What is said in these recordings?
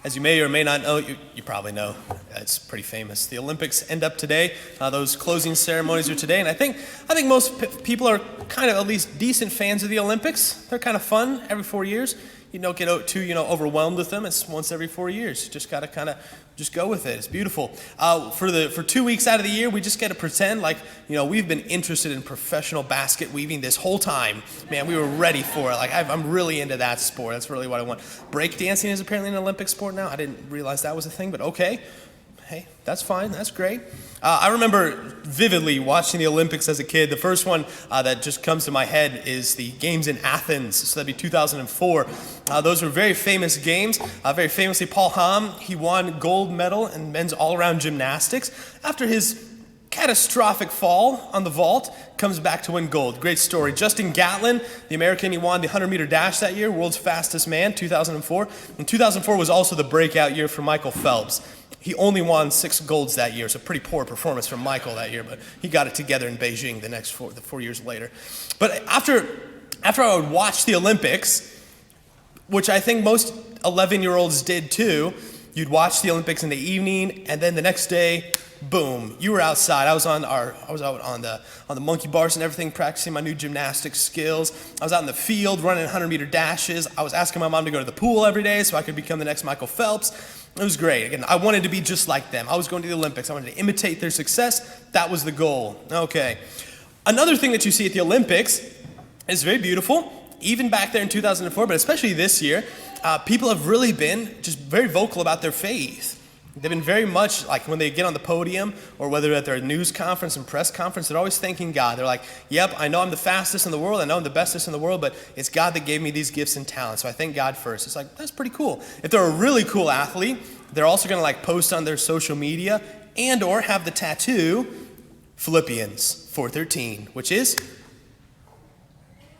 As you may or may not know, you probably know, it's pretty famous. The Olympics end up today. Those closing ceremonies are today, and I think most people are kind of at least decent fans of the Olympics. They're kind of fun every 4 years. You don't get too overwhelmed with them. It's once every 4 years. You just got to kind of just go with it. It's beautiful. For 2 weeks out of the year, we just get to pretend like we've been interested in professional basket weaving this whole time. Man, we were ready for it. Like I'm really into that sport. That's really what I want. Break dancing is apparently an Olympic sport now. I didn't realize that was a thing, but okay. Hey, that's fine. That's great. I remember vividly watching the Olympics as a kid. The first one that just comes to my head is the games in Athens. So that'd be 2004. Those were very famous games. Very famously, Paul Hamm, he won gold medal in men's all-around gymnastics. After his catastrophic fall on the vault, comes back to win gold. Great story. Justin Gatlin, the American, he won the 100-meter dash that year, world's fastest man, 2004. And 2004 was also the breakout year for Michael Phelps. He only won 6 golds that year, so pretty poor performance from Michael that year, but he got it together in Beijing the 4 years later. But after I would watch the Olympics, which I think most 11-year-olds did too, you'd watch the Olympics in the evening, and then the next day, boom, you were outside. I was out on the monkey bars and everything, practicing my new gymnastics skills. I was out in the field running 100-meter dashes. I was asking my mom to go to the pool every day so I could become the next Michael Phelps. It was great. Again, I wanted to be just like them. I was going to the Olympics. I wanted to imitate their success. That was the goal. Okay. Another thing that you see at the Olympics is very beautiful. Even back there in 2004, but especially this year, people have really been just very vocal about their faith. They've been very much like when they get on the podium or whether at their news conference and press conference, they're always thanking God. They're like, yep, I know I'm the fastest in the world. I know I'm the bestest in the world, but it's God that gave me these gifts and talents. So I thank God first. It's like, that's pretty cool. If they're a really cool athlete, they're also going to post on their social media and or have the tattoo Philippians 4:13, which is,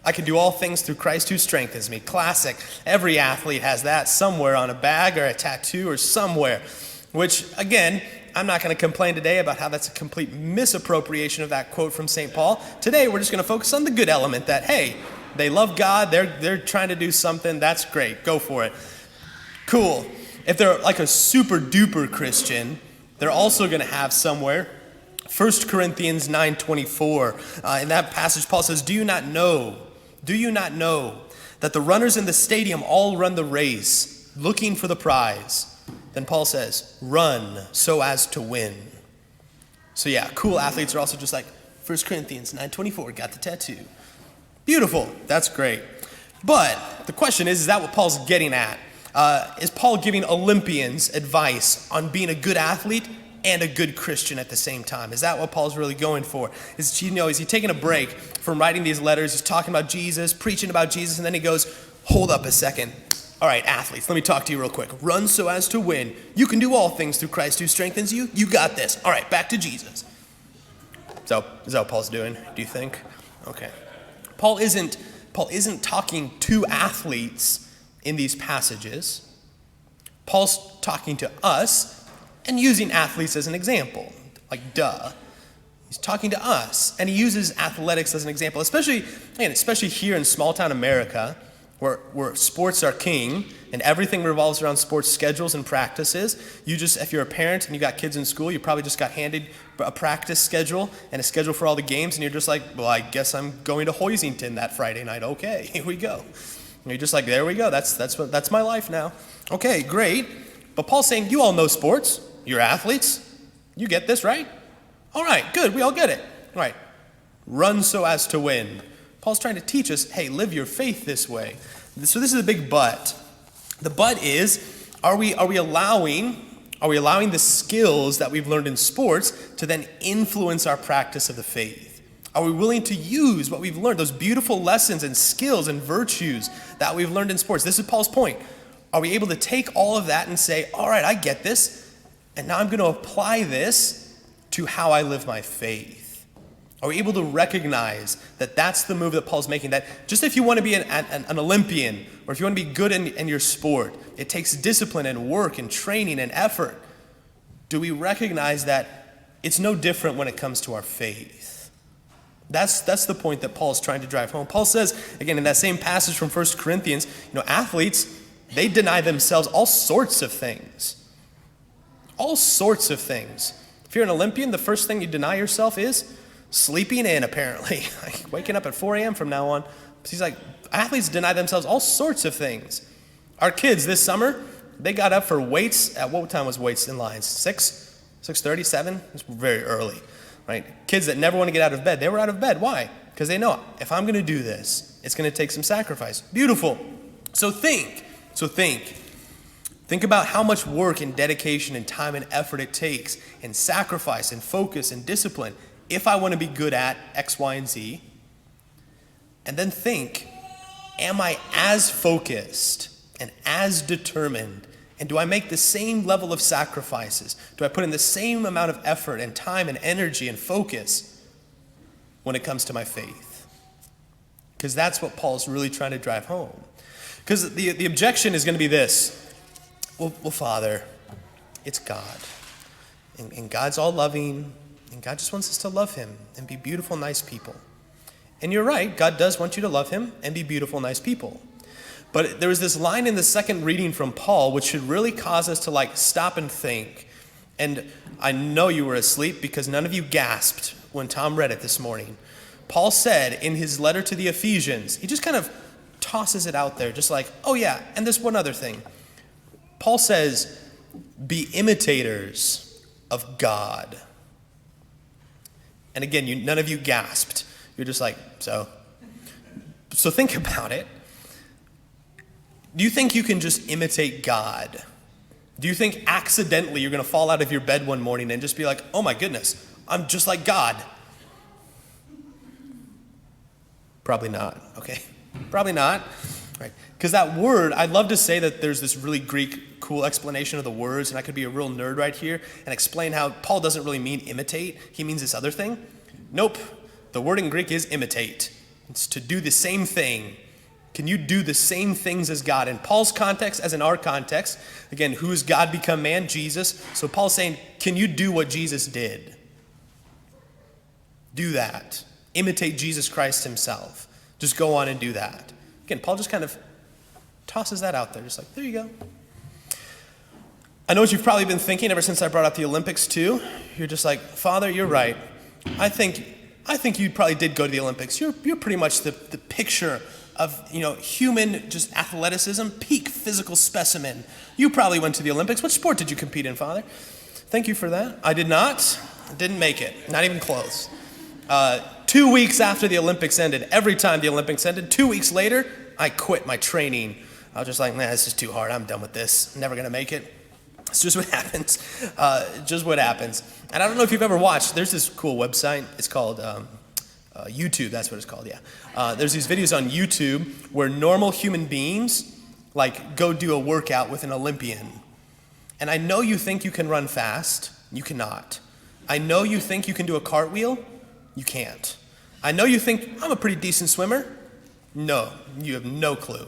I can do all things through Christ who strengthens me. Classic. Every athlete has that somewhere on a bag or a tattoo or somewhere. Which, again, I'm not going to complain today about how that's a complete misappropriation of that quote from St. Paul. Today, we're just going to focus on the good element that, hey, they love God, they're trying to do something, that's great, go for it. Cool. If they're like a super duper Christian, they're also going to have somewhere 1 Corinthians 9:24. In that passage, Paul says, do you not know that the runners in the stadium all run the race, looking for the prize? Then Paul says, run so as to win. So yeah, cool athletes are also just like 1 Corinthians 9:24, got the tattoo. Beautiful, that's great. But the question is that what Paul's getting at? Is Paul giving Olympians advice on being a good athlete and a good Christian at the same time? Is that what Paul's really going for? Is he taking a break from writing these letters? He's talking about Jesus, preaching about Jesus, and then he goes, hold up a second. All right, athletes, let me talk to you real quick. Run so as to win. You can do all things through Christ who strengthens you. You got this. All right, back to Jesus. So, is that what Paul's doing, do you think? Okay. Paul isn't talking to athletes in these passages. Paul's talking to us and using athletes as an example. Like, duh. He's talking to us, and he uses athletics as an example, especially here in small-town America, where sports are king and everything revolves around sports schedules and practices. If you're a parent and you got kids in school, you probably just got handed a practice schedule and a schedule for all the games, and you're just like, well, I guess I'm going to Hoisington that Friday night. Okay, here we go. And you're just like, there we go. That's my life now. Okay, great. But Paul's saying, you all know sports. You're athletes. You get this, right? All right, good. We all get it. All right. Run so as to win. Paul's trying to teach us, hey, live your faith this way. So this is a big but. The but is, are we allowing the skills that we've learned in sports to then influence our practice of the faith? Are we willing to use what we've learned, those beautiful lessons and skills and virtues that we've learned in sports? This is Paul's point. Are we able to take all of that and say, all right, I get this, and now I'm going to apply this to how I live my faith? Are we able to recognize that that's the move that Paul's making? That just if you want to be an Olympian or if you want to be good in your sport, it takes discipline and work and training and effort. Do we recognize that it's no different when it comes to our faith? That's the point that Paul's trying to drive home. Paul says, again, in that same passage from 1 Corinthians, athletes, They deny themselves all sorts of things. All sorts of things. If you're an Olympian, the first thing you deny yourself is sleeping in, apparently. Like waking up at 4 a.m. from now on. He's like, athletes deny themselves all sorts of things. Our kids this summer, they got up for weights. At what time was weights in lines? 6? 6:30, 7? It's very early, right? Kids that never want to get out of bed, they were out of bed. Why? Because they know, if I'm going to do this, it's going to take some sacrifice. Beautiful. So think about how much work and dedication and time and effort it takes, and sacrifice and focus and discipline if I want to be good at X, Y, and Z. And then think, am I as focused and as determined? And do I make the same level of sacrifices? Do I put in the same amount of effort and time and energy and focus when it comes to my faith? Because that's what Paul's really trying to drive home. Because the objection is going to be this. Well, Father, it's God. And God's all loving. And God just wants us to love him and be beautiful, nice people. And you're right, God does want you to love him and be beautiful, nice people. But there was this line in the second reading from Paul which should really cause us to stop and think. And I know you were asleep because none of you gasped when Tom read it this morning. Paul said in his letter to the Ephesians, he just kind of tosses it out there, just like, oh yeah, and this one other thing. Paul says, be imitators of God. And again, none of you gasped. You're just like, so think about it. Do you think you can just imitate God? Do you think accidentally you're going to fall out of your bed one morning and just be like, oh my goodness, I'm just like God? Probably not, okay? Probably not, right? Because that word, I'd love to say that there's this really Greek cool explanation of the words, and I could be a real nerd right here and explain how Paul doesn't really mean imitate. He means this other thing. Nope. The word in Greek is imitate. It's to do the same thing. Can you do the same things as God? In Paul's context, as in our context, again, who's God become man? Jesus. So Paul's saying, can you do what Jesus did? Do that. Imitate Jesus Christ himself. Just go on and do that. Again, Paul just kind of tosses that out there. Just like, there you go. I know what you've probably been thinking ever since I brought up the Olympics too. You're just like, Father, you're right. I think you probably did go to the Olympics. You're pretty much the picture of, human just athleticism, peak physical specimen. You probably went to the Olympics. What sport did you compete in, Father? Thank you for that. I did not. Didn't make it. Not even close. 2 weeks after the Olympics ended, every time the Olympics ended, 2 weeks later, I quit my training. I was just like, this is too hard. I'm done with this. I'm never going to make it. It's just what happens. Just what happens. And I don't know if you've ever watched. There's this cool website. It's called YouTube. That's what it's called, yeah. There's these videos on YouTube where normal human beings go do a workout with an Olympian. And I know you think you can run fast. You cannot. I know you think you can do a cartwheel. You can't. I know you think I'm a pretty decent swimmer. No, you have no clue.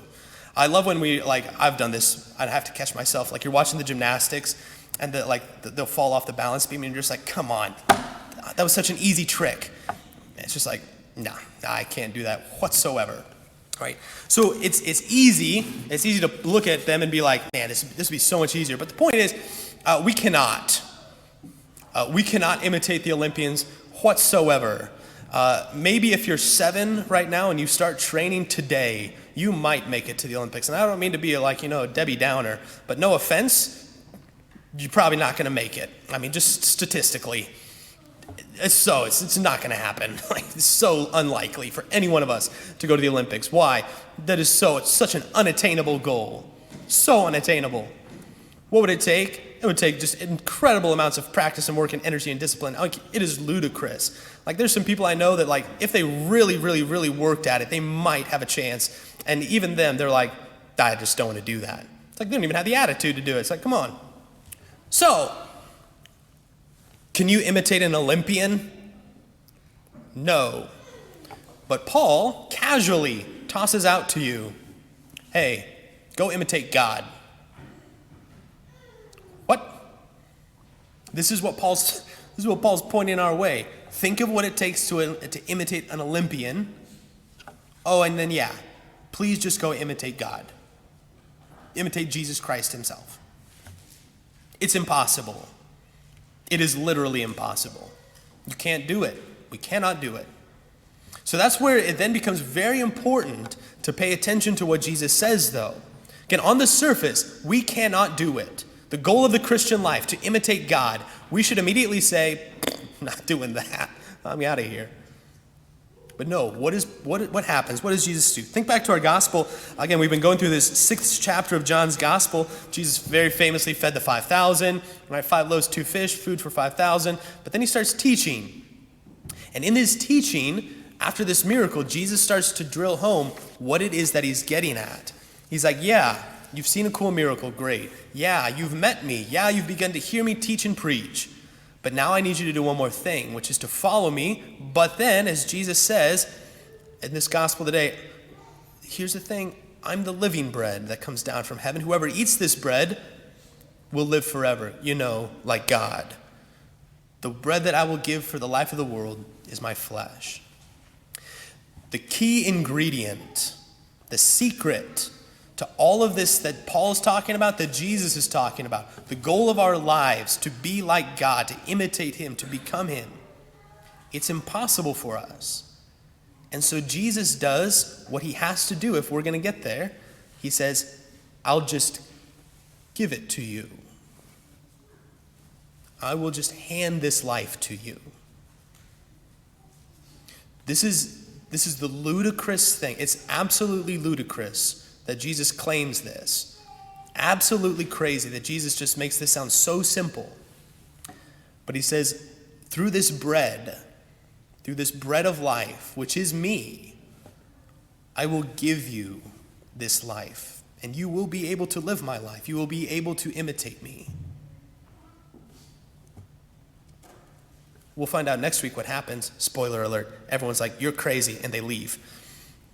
I love when I've done this, I have to catch myself, you're watching the gymnastics and they'll fall off the balance beam and you're just like, come on, that was such an easy trick. And it's just like, nah, I can't do that whatsoever, right? So it's easy to look at them and be like, man, this would be so much easier. But the point is, we cannot imitate the Olympians whatsoever. Maybe if you're 7 right now and you start training today, you might make it to the Olympics. And I don't mean to be a Debbie Downer, but no offense, you're probably not going to make it. I mean, just statistically, it's not going to happen. It's so unlikely for any one of us to go to the Olympics. Why? It's such an unattainable goal. So unattainable. What would it take? It would take just incredible amounts of practice and work and energy and discipline. It is ludicrous. There's some people I know that if they really, really, really worked at it, they might have a chance. And even them, they're like, I just don't want to do that. It's they don't even have the attitude to do it. It's come on. So, can you imitate an Olympian? No. But Paul casually tosses out to you, hey, go imitate God. What? This is what Paul's pointing our way. Think of what it takes to imitate an Olympian. Oh, and then please just go imitate God. imitate Jesus Christ himself. It's impossible. It is literally impossible. You can't do it. We cannot do it. So that's where it then becomes very important to pay attention to what Jesus says, though. Again, on the surface, we cannot do it. The goal of the Christian life, to imitate God, we should immediately say, I'm not doing that. I'm out of here. But no, what happens? What does Jesus do? Think back to our gospel. Again, we've been going through this 6th chapter of John's gospel. Jesus very famously fed the 5,000, right? 5 loaves, 2 fish, food for 5,000. But then he starts teaching. And in his teaching, after this miracle, Jesus starts to drill home what it is that he's getting at. He's like, yeah, you've seen a cool miracle, great. Yeah, you've met me. Yeah, you've begun to hear me teach and preach. But now I need you to do one more thing, which is to follow me. But then, as Jesus says in this gospel today, here's the thing, I'm the living bread that comes down from heaven. Whoever eats this bread will live forever, like God. The bread that I will give for the life of the world is my flesh. The key ingredient, the secret to all of this that Paul is talking about, that Jesus is talking about, the goal of our lives, to be like God, to imitate him, to become him, it's impossible for us. And so Jesus does what he has to do if we're going to get there. He says, I'll just give it to you. I will just hand this life to you. This is the ludicrous thing. It's absolutely ludicrous that Jesus claims this. Absolutely crazy that Jesus just makes this sound so simple. But he says, through this bread of life, which is me, I will give you this life, and you will be able to live my life. You will be able to imitate me. We'll find out next week what happens. Spoiler alert. Everyone's like, you're crazy, and they leave.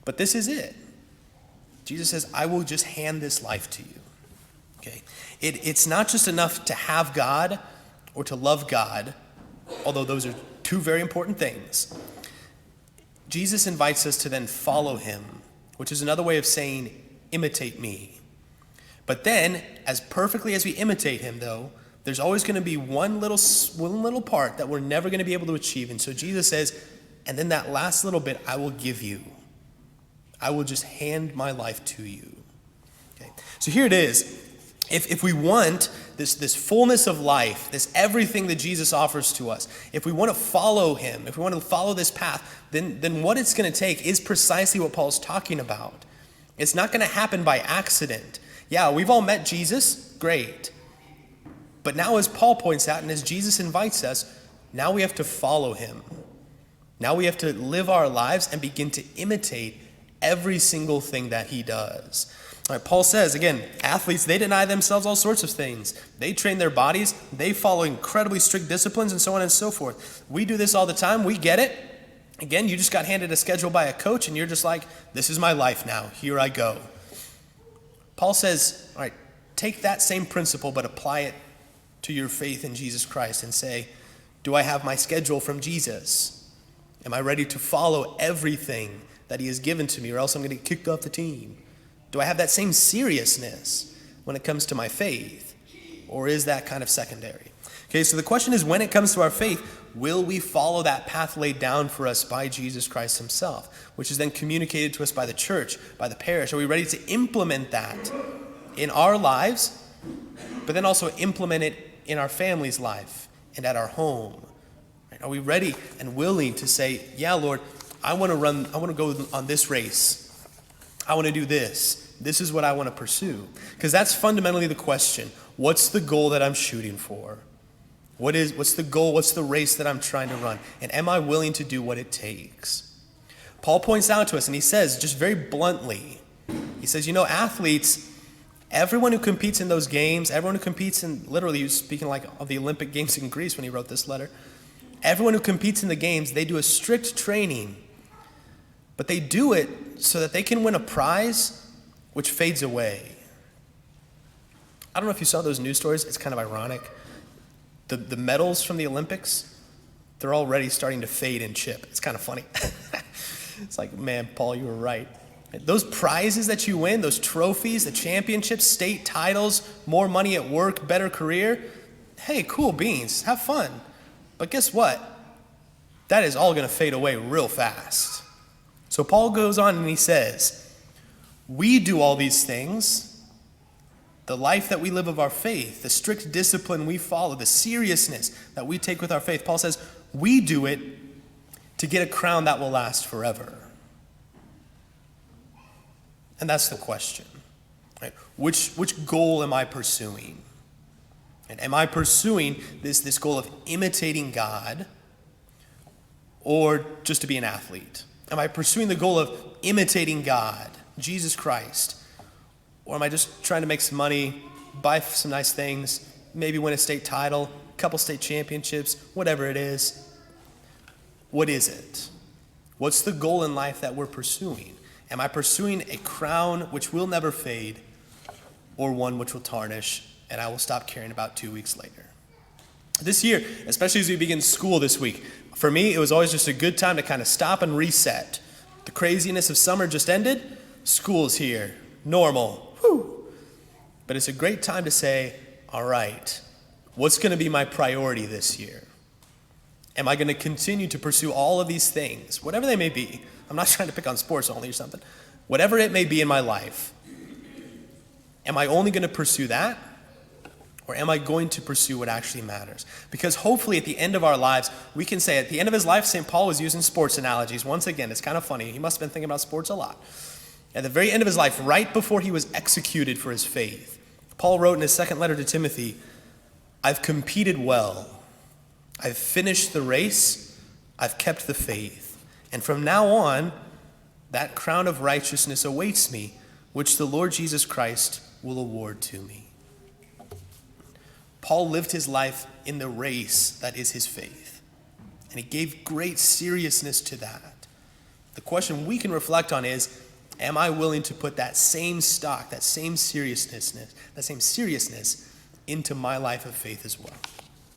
But this is it. Jesus says, I will just hand this life to you. Okay? It's not just enough to have God or to love God, although those are two very important things. Jesus invites us to then follow him, which is another way of saying, imitate me. But then, as perfectly as we imitate him, though, there's always going to be one little part that we're never going to be able to achieve. And so Jesus says, and then that last little bit, I will give you. I will just hand my life to you. Okay. So here it is. If we want this fullness of life, this everything that Jesus offers to us, if we want to follow him, if we want to follow this path, then what it's going to take is precisely what Paul's talking about. It's not going to happen by accident. Yeah, we've all met Jesus. Great. But now, as Paul points out, and as Jesus invites us, now we have to follow him. Now we have to live our lives and begin to imitate every single thing that he does. All right, Paul says, again, athletes, they deny themselves all sorts of things. They train their bodies. They follow incredibly strict disciplines and so on and so forth. We do this all the time. We get it. Again, you just got handed a schedule by a coach and you're just like, this is my life now. Here I go. Paul says, all right, take that same principle but apply it to your faith in Jesus Christ and say, do I have my schedule from Jesus? Am I ready to follow everything that he has given to me, or else I'm going to get kicked off the team? Do I have that same seriousness when it comes to my faith, or is that kind of secondary? Okay, so the question is, when it comes to our faith, will we follow that path laid down for us by Jesus Christ himself, which is then communicated to us by the church, by the parish? Are we ready to implement that in our lives, but then also implement it in our family's life and at our home? Are we ready and willing to say, yeah, Lord, I want to go on this race. I want to do this. This is what I want to pursue. Because that's fundamentally the question. What's the goal that I'm shooting for? What's the goal? What's the race that I'm trying to run? And am I willing to do what it takes? Paul points out to us, and he says, just very bluntly, he says, athletes, everyone who competes in those games, everyone who competes in, literally he was speaking like of the Olympic Games in Greece when he wrote this letter. Everyone who competes in the games, they do a strict training, but they do it so that they can win a prize which fades away. I don't know if you saw those news stories. It's kind of ironic. The medals from the Olympics, they're already starting to fade and chip. It's kind of funny. It's like, man, Paul, you were right. Those prizes that you win, those trophies, the championships, state titles, more money at work, better career, hey, cool beans, have fun. But guess what? That is all going to fade away real fast. So Paul goes on and he says, we do all these things, the life that we live of our faith, the strict discipline we follow, the seriousness that we take with our faith. Paul says, we do it to get a crown that will last forever. And that's the question. Right? Which goal am I pursuing? And am I pursuing this goal of imitating God, or just to be an athlete? Am I pursuing the goal of imitating God, Jesus Christ? Or am I just trying to make some money, buy some nice things, maybe win a state title, a couple state championships, whatever it is? What is it? What's the goal in life that we're pursuing? Am I pursuing a crown which will never fade, or one which will tarnish and I will stop caring about 2 weeks later? This year, especially as we begin school this week, for me, it was always just a good time to kind of stop and reset. The craziness of summer just ended. School's here. Normal. Whew. But it's a great time to say, all right, what's going to be my priority this year? Am I going to continue to pursue all of these things, whatever they may be? I'm not trying to pick on sports only or something. Whatever it may be in my life, am I only going to pursue that? Or am I going to pursue what actually matters? Because hopefully at the end of our lives, we can say at the end of his life, St. Paul was using sports analogies. Once again, it's kind of funny. He must have been thinking about sports a lot. At the very end of his life, right before he was executed for his faith, Paul wrote in his second letter to Timothy, I've competed well. I've finished the race. I've kept the faith. And from now on, that crown of righteousness awaits me, which the Lord Jesus Christ will award to me. Paul lived his life in the race that is his faith, and he gave great seriousness to that. The question we can reflect on is, am I willing to put that same stock, that same seriousness into my life of faith as well?